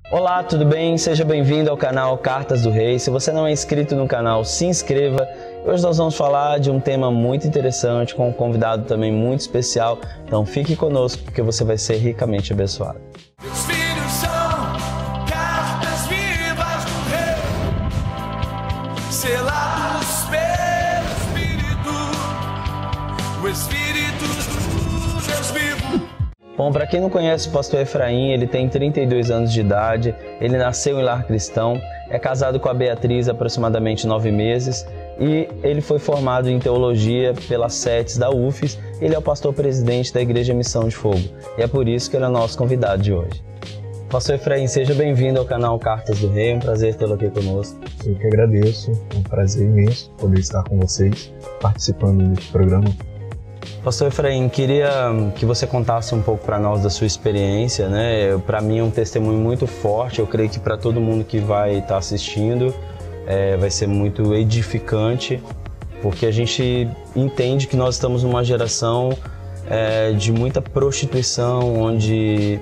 Olá, tudo bem? Seja bem-vindo ao canal Cartas do Rei. Se você não é inscrito no canal, se inscreva. Hoje nós vamos falar de um tema muito interessante, com um convidado também muito especial. Então fique conosco, porque você vai ser ricamente abençoado. Meus filhos são cartas vivas do Rei, selados pelo Espírito, o Espírito do Deus vivo. Bom, para quem não conhece o pastor Efraim, ele tem 32 anos de idade, ele nasceu em lar cristão, é casado com a Beatriz há aproximadamente 9 meses e ele foi formado em teologia pela SETES da UFES. Ele é o pastor presidente da Igreja Missão de Fogo e é por isso que ele é nosso convidado de hoje. Pastor Efraim, seja bem-vindo ao canal Cartas do Rei, é um prazer tê-lo aqui conosco. Eu que agradeço, é um prazer imenso poder estar com vocês, participando deste programa. Pastor Efraim, queria que você contasse um pouco para nós da sua experiência, né? Para mim é um testemunho muito forte, eu creio que para todo mundo que vai estar assistindo vai ser muito edificante, porque a gente entende que nós estamos numa geração de muita prostituição, onde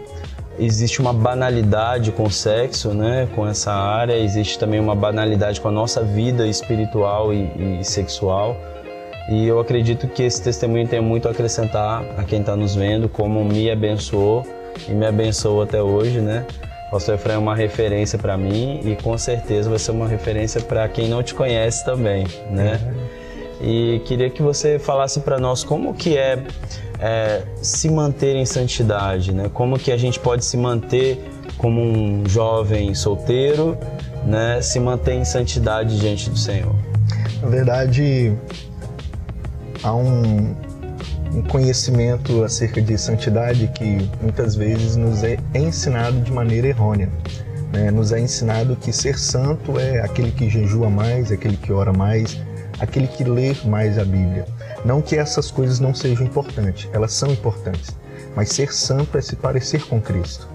existe uma banalidade com o sexo, né? Com essa área, existe também uma banalidade com a nossa vida espiritual e sexual. E eu acredito que esse testemunho tem muito a acrescentar a quem está nos vendo, como me abençoou e me abençoou até hoje, né? O pastor Efraim é uma referência para mim e com certeza vai ser uma referência para quem não te conhece também, né? E queria que você falasse para nós como que é se manter em santidade, né? Como que a gente pode se manter como um jovem solteiro, né? Se manter em santidade diante do Senhor. Na verdade, há um conhecimento acerca de santidade que muitas vezes nos é ensinado de maneira errônea, né? Nos é ensinado que ser santo é aquele que jejua mais, aquele que ora mais, aquele que lê mais a Bíblia. Não que essas coisas não sejam importantes, elas são importantes, mas ser santo é se parecer com Cristo.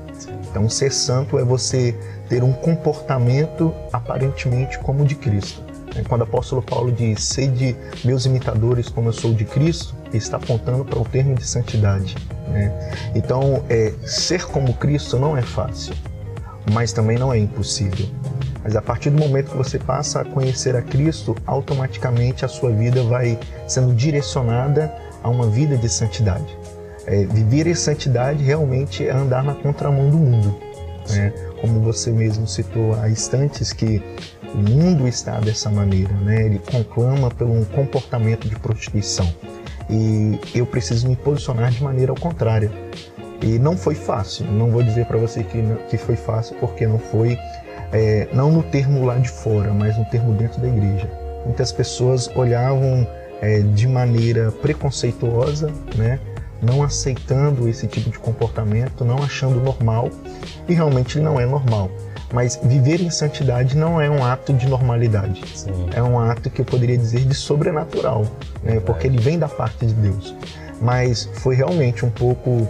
Então, ser santo é você ter um comportamento aparentemente como o de Cristo. Quando o apóstolo Paulo diz, sede meus imitadores como eu sou de Cristo, ele está apontando para o termo de santidade, né? Então, ser como Cristo não é fácil, mas também não é impossível. Mas a partir do momento que você passa a conhecer a Cristo, automaticamente a sua vida vai sendo direcionada a uma vida de santidade. Viver em santidade realmente é andar na contramão do mundo, né? Como você mesmo citou há instantes, que o mundo está dessa maneira, né? Ele conclama por um comportamento de prostituição. E eu preciso me posicionar de maneira ao contrária. E não foi fácil, não vou dizer para você que foi fácil, porque não foi, não no termo lá de fora, mas no termo dentro da igreja. Muitas pessoas olhavam de maneira preconceituosa, né? Não aceitando esse tipo de comportamento, não achando normal, e realmente não é normal. Mas viver em santidade não é um ato de normalidade. Sim. É um ato que eu poderia dizer de sobrenatural, né? Porque ele vem da parte de Deus. Mas foi realmente um pouco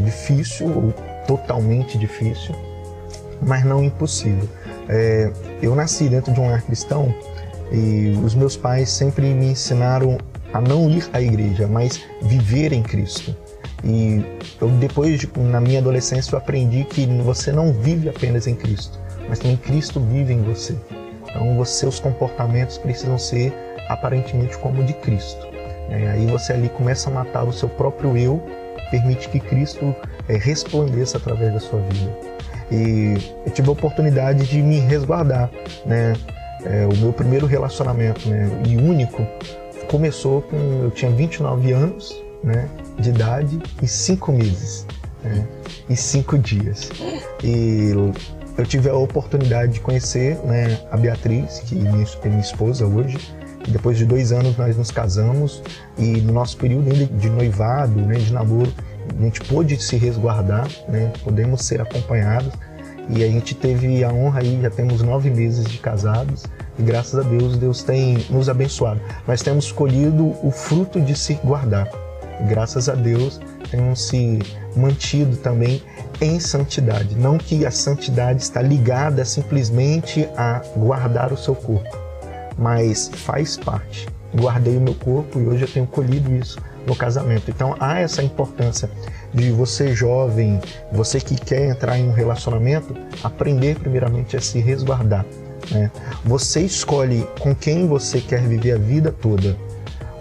difícil, ou totalmente difícil, mas não impossível. Eu nasci dentro de um lar cristão e os meus pais sempre me ensinaram a não ir à igreja, mas viver em Cristo. E eu na minha adolescência, eu aprendi que você não vive apenas em Cristo, mas também Cristo vive em você. Então, seus comportamentos precisam ser aparentemente como o de Cristo. Aí você ali começa a matar o seu próprio eu, permite que Cristo resplandeça através da sua vida. E eu tive a oportunidade de me resguardar, né? O meu primeiro relacionamento, né, e único, começou eu tinha 29 anos, né, de idade e 5 meses, né, e 5 dias. E eu tive a oportunidade de conhecer, né, a Beatriz, que é minha esposa hoje. E depois de 2 anos nós nos casamos e no nosso período de noivado, né, de namoro, a gente pôde se resguardar, né, podemos ser acompanhados. E a gente teve a honra aí, já temos 9 meses de casados e graças a Deus, Deus tem nos abençoado. Nós temos escolhido o fruto de se guardar. E graças a Deus, temos se mantido também em santidade. Não que a santidade está ligada simplesmente a guardar o seu corpo, mas faz parte. Guardei o meu corpo e hoje eu tenho colhido isso no casamento. Então há essa importância de você jovem, você que quer entrar em um relacionamento, aprender primeiramente a se resguardar, né? Você escolhe com quem você quer viver a vida toda,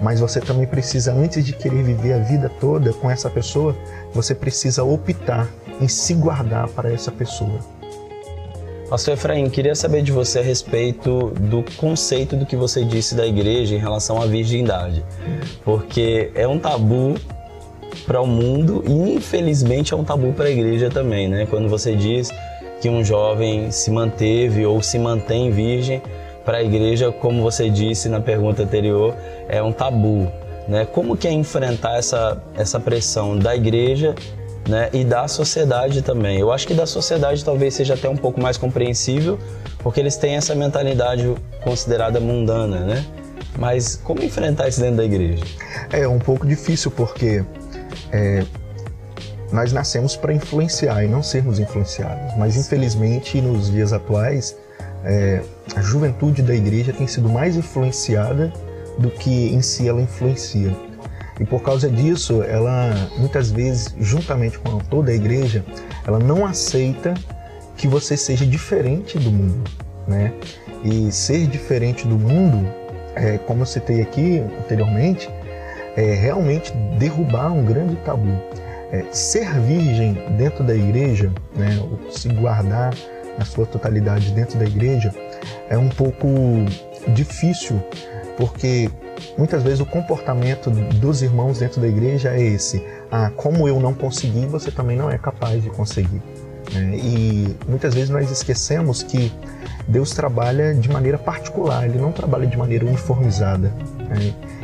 mas você também precisa, antes de querer viver a vida toda com essa pessoa, você precisa optar em se guardar para essa pessoa. Pastor Efraim, queria saber de você a respeito do conceito do que você disse da igreja em relação à virgindade. Porque é um tabu para o mundo e infelizmente é um tabu para a igreja também, né? Quando você diz que um jovem se manteve ou se mantém virgem, para a igreja, como você disse na pergunta anterior, é um tabu, né? Como que é enfrentar essa pressão da igreja, né, e da sociedade também? Eu acho que da sociedade talvez seja até um pouco mais compreensível, porque eles têm essa mentalidade considerada mundana, né? Mas como enfrentar isso dentro da igreja? É um pouco difícil, porque nós nascemos para influenciar e não sermos influenciados. Mas infelizmente nos dias atuais, a juventude da igreja tem sido mais influenciada do que em si ela influencia. E por causa disso, ela muitas vezes, juntamente com toda a igreja, ela não aceita que você seja diferente do mundo, né? E ser diferente do mundo, como eu citei aqui anteriormente, é realmente derrubar um grande tabu. Ser virgem dentro da igreja, né, ou se guardar na sua totalidade dentro da igreja, é um pouco difícil, porque muitas vezes o comportamento dos irmãos dentro da igreja é esse: como eu não consegui, você também não é capaz de conseguir. E muitas vezes nós esquecemos que Deus trabalha de maneira particular, Ele não trabalha de maneira uniformizada.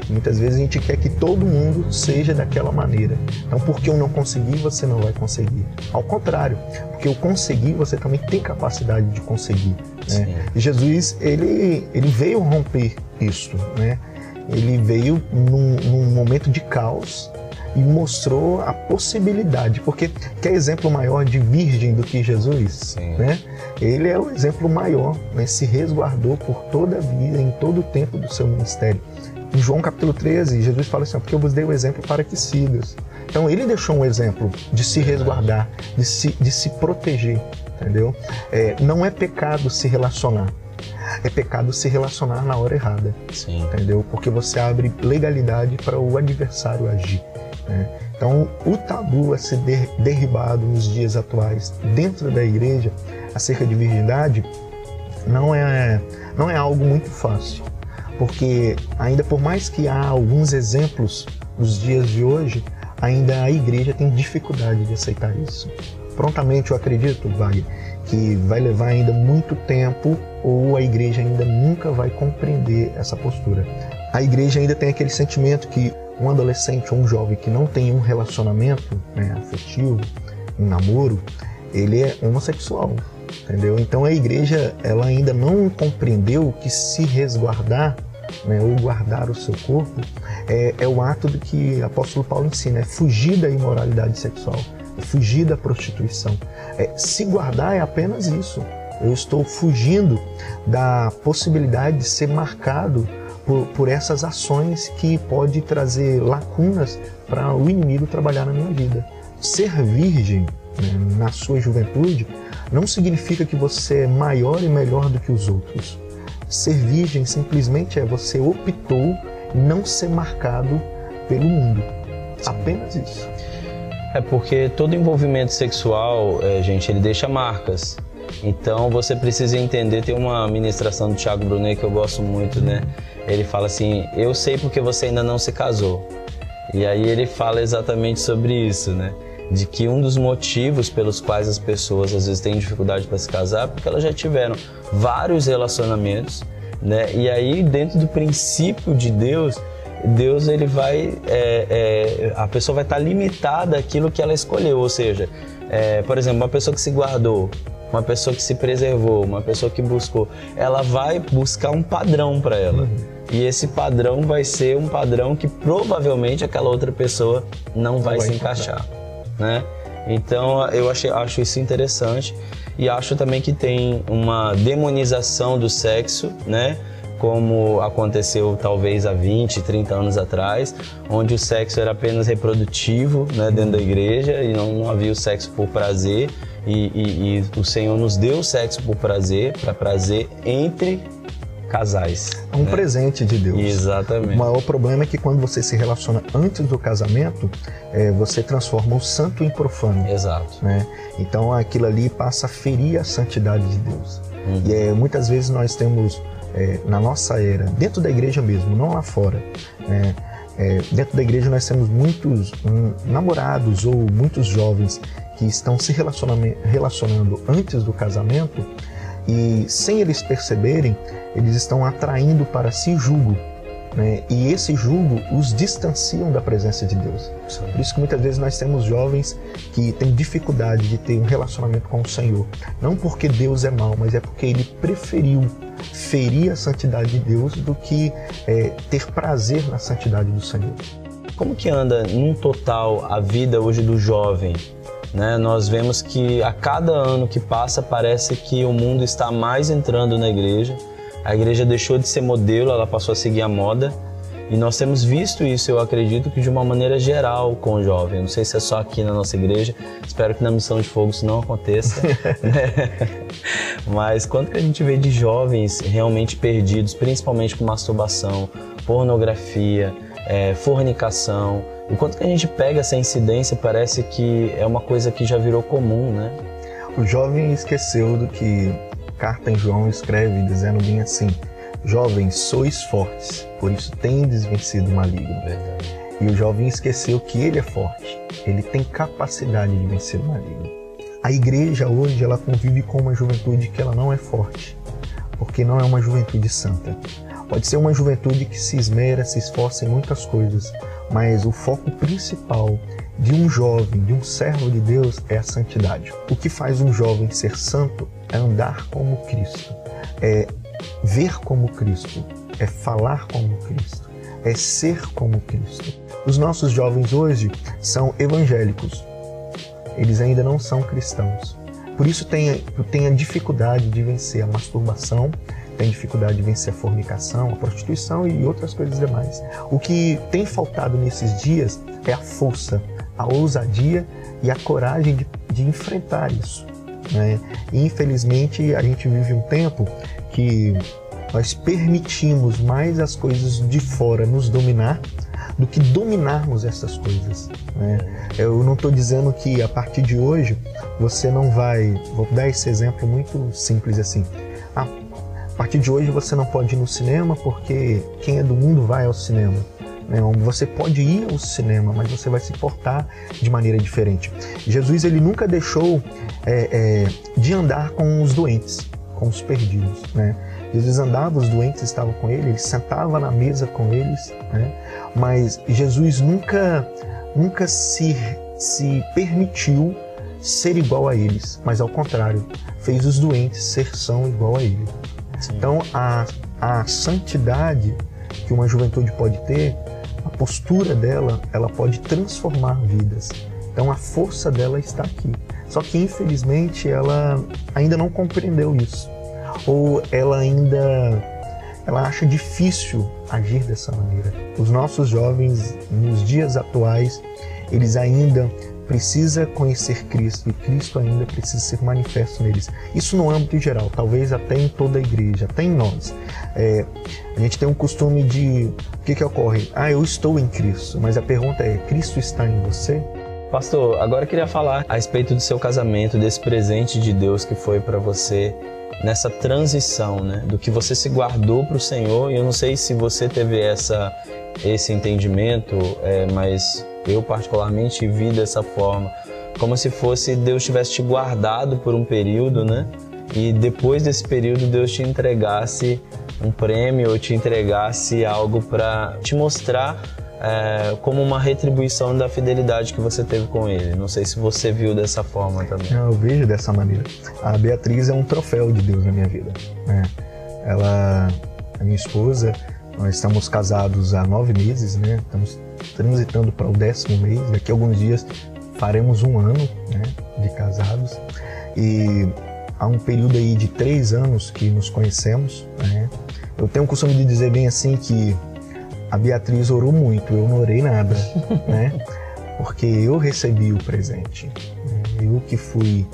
Muitas vezes a gente quer que todo mundo seja daquela maneira. Então, porque eu não consegui, você não vai conseguir. Ao contrário, porque eu consegui, você também tem capacidade de conseguir, né? E Jesus, ele veio romper isso, né? Ele veio num momento de caos e mostrou a possibilidade, porque quer exemplo maior de virgem do que Jesus? Né? Ele é o exemplo maior, né? Se resguardou por toda a vida, em todo o tempo do seu ministério. Em João capítulo 13, Jesus fala assim: porque eu vos dei o exemplo para que sigas. Então ele deixou um exemplo de se resguardar, de se proteger, entendeu? Não é pecado se relacionar. É pecado se relacionar na hora errada, entendeu? Porque você abre legalidade para o adversário agir, né? Então, o tabu a ser derribado nos dias atuais dentro da igreja acerca de virgindade não é algo muito fácil, porque ainda por mais que há alguns exemplos nos dias de hoje, ainda a igreja tem dificuldade de aceitar isso. Prontamente eu acredito, Wagner, que vai levar ainda muito tempo, ou a igreja ainda nunca vai compreender essa postura. A igreja ainda tem aquele sentimento que um adolescente ou um jovem que não tem um relacionamento, né, afetivo, um namoro, ele é homossexual, entendeu? Então a igreja, ela ainda não compreendeu que se resguardar, né, ou guardar o seu corpo, é o ato do que o apóstolo Paulo ensina, é fugir da imoralidade sexual, é fugir da prostituição. Se guardar é apenas isso. Eu estou fugindo da possibilidade de ser marcado por essas ações que pode trazer lacunas para o inimigo trabalhar na minha vida. Ser virgem, né, na sua juventude não significa que você é maior e melhor do que os outros. Ser virgem simplesmente você optou não ser marcado pelo mundo. Apenas isso. É porque todo envolvimento sexual, gente, ele deixa marcas. Então você precisa entender, tem uma ministração do Thiago Brunet que eu gosto muito, né? Ele fala assim: eu sei porque você ainda não se casou. E aí ele fala exatamente sobre isso, né? De que um dos motivos pelos quais as pessoas às vezes têm dificuldade para se casar é porque elas já tiveram vários relacionamentos, né? E aí, dentro do princípio de Deus ele vai, a pessoa vai estar limitada àquilo que ela escolheu, ou seja, por exemplo, uma pessoa que se guardou, uma pessoa que se preservou, uma pessoa que buscou, ela vai buscar um padrão para ela. E esse padrão vai ser um padrão que provavelmente aquela outra pessoa não vai se encaixar, né? Então eu acho isso interessante, e acho também que tem uma demonização do sexo, né? como aconteceu talvez há 20, 30 anos atrás, onde o sexo era apenas reprodutivo, né, dentro da igreja, e não havia o sexo por prazer, e o Senhor nos deu o sexo por prazer, para prazer entre casais. É um presente de Deus. Exatamente. O maior problema é que quando você se relaciona antes do casamento, você transforma o santo em profano. Exato. Né? Então aquilo ali passa a ferir a santidade de Deus. E muitas vezes nós temos, na nossa era, dentro da igreja mesmo, não lá fora, dentro da igreja nós temos muitos namorados ou muitos jovens que estão se relacionando antes do casamento e, sem eles perceberem, eles estão atraindo para si jugo, né? E esse jugo os distanciam da presença de Deus. Por isso que muitas vezes nós temos jovens que têm dificuldade de ter um relacionamento com o Senhor. Não porque Deus é mau, mas é porque ele preferiu ferir a santidade de Deus do que ter prazer na santidade do Senhor. Como que anda, num total, a vida hoje do jovem? Né? Nós vemos que a cada ano que passa parece que o mundo está mais entrando na igreja. A igreja deixou de ser modelo, ela passou a seguir a moda. E nós temos visto isso, eu acredito, que de uma maneira geral com o jovem. Não sei se é só aqui na nossa igreja, espero que na Missão de Fogo isso não aconteça. Né? Mas quanto que a gente vê de jovens realmente perdidos, principalmente com masturbação, pornografia, fornicação. O quanto que a gente pega essa incidência, parece que é uma coisa que já virou comum, né? O jovem esqueceu do que Carta em João escreve, dizendo bem assim: jovens, sois fortes, por isso tendes vencido o maligno. Verdade. E o jovem esqueceu que ele é forte, ele tem capacidade de vencer o maligno. A igreja hoje, ela convive com uma juventude que ela não é forte, porque não é uma juventude santa. Pode ser uma juventude que se esmera, se esforça em muitas coisas, mas o foco principal de um jovem, de um servo de Deus, é a santidade. O que faz um jovem ser santo é andar como Cristo, é ver como Cristo, é falar como Cristo, é ser como Cristo. Os nossos jovens hoje são evangélicos, eles ainda não são cristãos. Por isso tem a dificuldade de vencer a masturbação, tem dificuldade de vencer a fornicação, a prostituição e outras coisas demais. O que tem faltado nesses dias é a força, a ousadia e a coragem de enfrentar isso, né? E, infelizmente, a gente vive um tempo que nós permitimos mais as coisas de fora nos dominar do que dominarmos essas coisas, né? Eu não estou dizendo que a partir de hoje você não vai... Vou dar esse exemplo muito simples assim. A partir de hoje você não pode ir no cinema porque quem é do mundo vai ao cinema. Você pode ir ao cinema, mas você vai se portar de maneira diferente. Jesus, ele nunca deixou de andar com os doentes, com os perdidos, né? Jesus andava, os doentes estavam com ele sentava na mesa com eles, né? Mas Jesus nunca se permitiu ser igual a eles, mas ao contrário, fez os doentes ser são igual a ele. Sim. Então a santidade que uma juventude pode ter, a postura dela, ela pode transformar vidas. Então a força dela está aqui. Só que infelizmente ela ainda não compreendeu isso. Ou ela acha difícil agir dessa maneira. Os nossos jovens, nos dias atuais, eles ainda precisam conhecer Cristo e Cristo ainda precisa ser manifesto neles. Isso no âmbito geral, talvez até em toda a igreja, até em nós. A gente tem um costume de... O que ocorre? Eu estou em Cristo, mas a pergunta é, Cristo está em você? Pastor, agora eu queria falar a respeito do seu casamento, desse presente de Deus que foi para você nessa transição, né? Do que você se guardou para o Senhor. E eu não sei se você teve esse entendimento, mas eu particularmente vi dessa forma, como se fosse Deus tivesse te guardado por um período, né? E depois desse período Deus te entregasse um prêmio ou te entregasse algo para te mostrar como uma retribuição da fidelidade que você teve com Ele. Não sei se você viu dessa forma também. Eu vejo dessa maneira. A Beatriz é um troféu de Deus na minha vida, né? Ela, a minha esposa, nós estamos casados há 9 meses, né? Estamos transitando para o 10º mês. Daqui a alguns dias faremos 1 ano, né, de casados. E há um período aí de 3 anos que nos conhecemos, né? Eu tenho o costume de dizer bem assim que a Beatriz orou muito, eu não orei nada, né? Porque eu recebi o presente, né? Eu que fui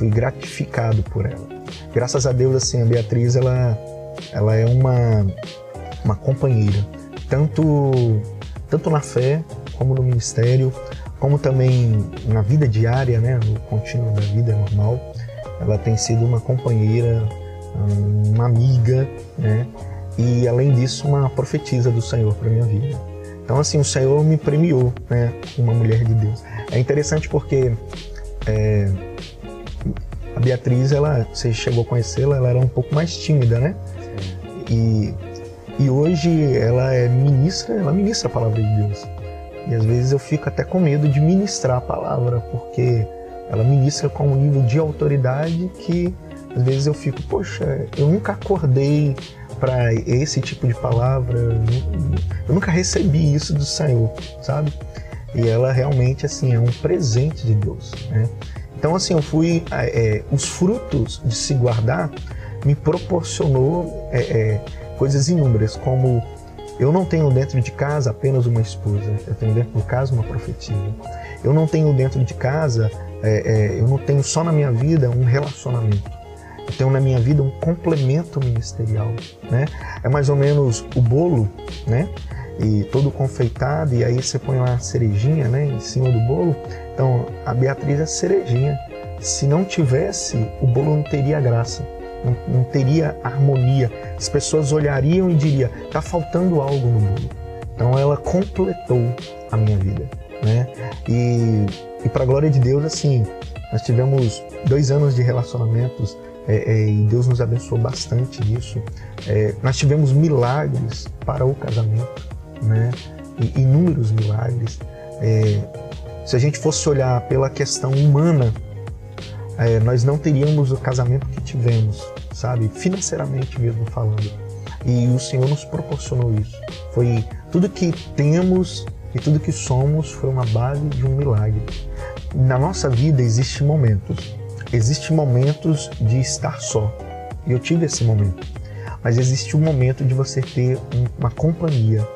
gratificado por ela. Graças a Deus, assim, a Beatriz, ela é uma companheira, tanto na fé, como no ministério, como também na vida diária, né? No contínuo da vida normal. Ela tem sido uma companheira, uma amiga, né? E além disso, uma profetisa do Senhor para minha vida. Então, assim, o Senhor me premiou, né? Uma mulher de Deus. É interessante porque a Beatriz, você chegou a conhecê-la, ela era um pouco mais tímida, né? E hoje ela ministra a palavra de Deus. E às vezes eu fico até com medo de ministrar a palavra, porque ela ministra com um nível de autoridade que às vezes eu fico, poxa, eu nunca acordei para esse tipo de palavra, eu nunca recebi isso do Senhor, sabe? E ela realmente, assim, é um presente de Deus, né? Então, assim, os frutos de se guardar me proporcionou coisas inúmeras, como eu não tenho dentro de casa apenas uma esposa, eu tenho dentro de casa uma profetisa. Eu não tenho dentro de casa, eu não tenho só na minha vida um relacionamento. Eu tenho na minha vida um complemento ministerial, né? É mais ou menos o bolo, né? E todo confeitado, e aí você põe lá a cerejinha, né? Em cima do bolo. Então, a Beatriz é a cerejinha. Se não tivesse, o bolo não teria graça, não teria harmonia. As pessoas olhariam e diriam, tá faltando algo no bolo. Então, ela completou a minha vida, né? E para a glória de Deus, assim, nós tivemos 2 anos de relacionamentos, e Deus nos abençoou bastante nisso. Nós tivemos milagres para o casamento, né? E inúmeros milagres. Se a gente fosse olhar pela questão humana, nós não teríamos o casamento que tivemos, sabe? Financeiramente mesmo falando. E o Senhor nos proporcionou isso. Foi tudo que temos e tudo que somos foi uma base de um milagre. Na nossa vida existem momentos de estar só. E eu tive esse momento. Mas existe um momento de você ter uma companhia.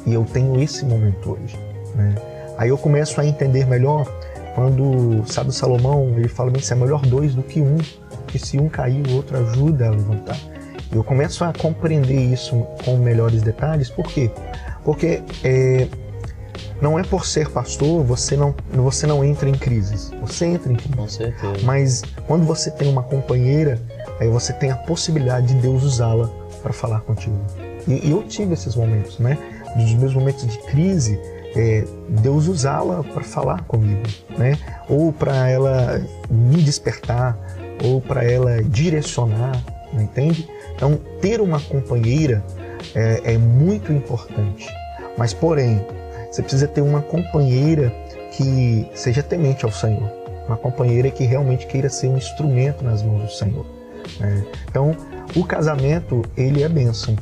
E eu tenho esse momento hoje, né? Aí eu começo a entender melhor quando, sabe, Salomão, ele fala bem, é melhor 2 do que 1, porque se um cair, o outro ajuda a levantar. Eu começo a compreender isso com melhores detalhes. Por quê? Porque não é por ser pastor, você não entra em crises. Você entra em crises. Com certeza. Mas quando você tem uma companheira, aí você tem a possibilidade de Deus usá-la para falar contigo. E eu tive esses momentos, né? Dos meus momentos de crise, Deus usá-la para falar comigo, né? Ou para ela me despertar, ou para ela direcionar, não entende? Então, ter uma companheira é muito importante. Mas, porém, você precisa ter uma companheira que seja temente ao Senhor. Uma companheira que realmente queira ser um instrumento nas mãos do Senhor, né? Então, o casamento, ele é bênção.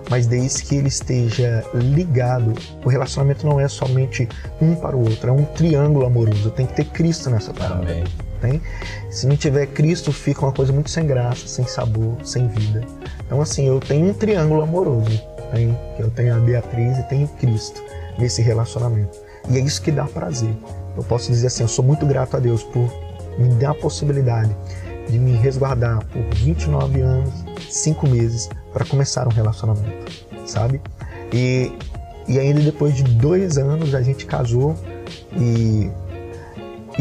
Mas desde que ele esteja ligado, o relacionamento não é somente um para o outro, é um triângulo amoroso. Tem que ter Cristo nessa parada. Amém. Tem? Se não tiver Cristo, fica uma coisa muito sem graça, sem sabor, sem vida. Então, assim, eu tenho um triângulo amoroso. Eu tenho a Beatriz e tenho Cristo nesse relacionamento. E é isso que dá prazer. Eu posso dizer assim, eu sou muito grato a Deus por me dar a possibilidade de me resguardar por 29 anos, 5 meses, para começar um relacionamento, sabe? E ainda depois de 2 anos a gente casou e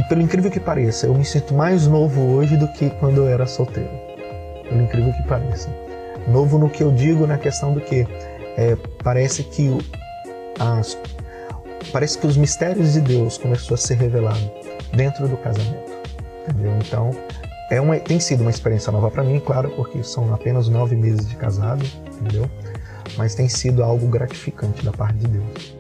pelo incrível que pareça, eu me sinto mais novo hoje do que quando eu era solteiro. Pelo incrível que pareça. Novo no que eu digo, na questão do que parece que os mistérios de Deus começou a ser revelado dentro do casamento, entendeu? Então, tem sido uma experiência nova para mim, claro, porque são apenas 9 meses de casado, entendeu? Mas tem sido algo gratificante da parte de Deus.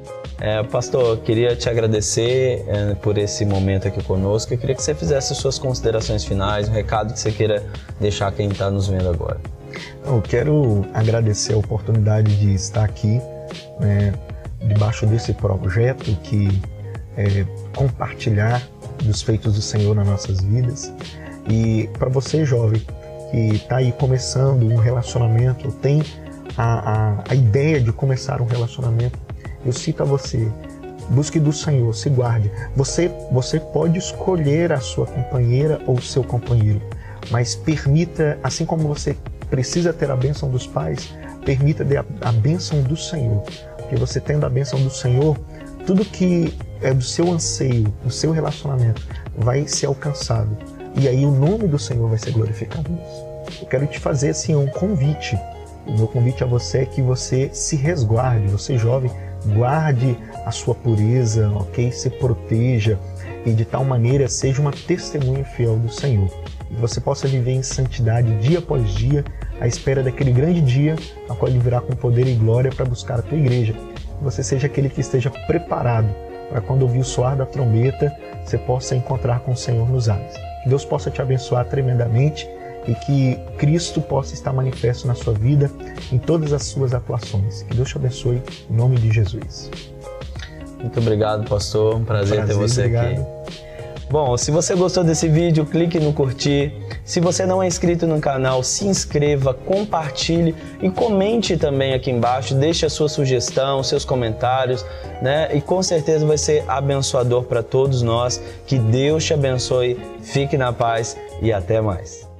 Pastor, eu queria te agradecer por esse momento aqui conosco. Eu queria que você fizesse as suas considerações finais, um recado que você queira deixar a quem está nos vendo agora. Eu quero agradecer a oportunidade de estar aqui, né, debaixo desse projeto que compartilhar dos feitos do Senhor nas nossas vidas. E para você, jovem, que está aí começando um relacionamento, ou tem a ideia de começar um relacionamento, eu cito a você: busque do Senhor, se guarde. Você pode escolher a sua companheira ou o seu companheiro, mas permita, assim como você precisa ter a bênção dos pais, permita ter a bênção do Senhor. Porque você tendo a bênção do Senhor, tudo que é do seu anseio, do seu relacionamento, vai ser alcançado. E aí o nome do Senhor vai ser glorificado nisso. Eu quero te fazer assim um convite. O meu convite a você é que você se resguarde, você jovem, guarde a sua pureza, ok? Se proteja e de tal maneira seja uma testemunha fiel do Senhor. E você possa viver em santidade dia após dia, à espera daquele grande dia, a qual Ele virá com poder e glória para buscar a tua igreja. Que você seja aquele que esteja preparado para quando ouvir o soar da trombeta, você possa encontrar com o Senhor nos ares. Que Deus possa te abençoar tremendamente e que Cristo possa estar manifesto na sua vida, em todas as suas atuações. Que Deus te abençoe, em nome de Jesus. Muito obrigado, pastor. Um prazer ter você obrigado. aqui. Bom, se você gostou desse vídeo, clique no curtir. Se você não é inscrito no canal, se inscreva, compartilhe e comente também aqui embaixo. Deixe a sua sugestão, seus comentários, né? E com certeza vai ser abençoador para todos nós. Que Deus te abençoe, fique na paz e até mais.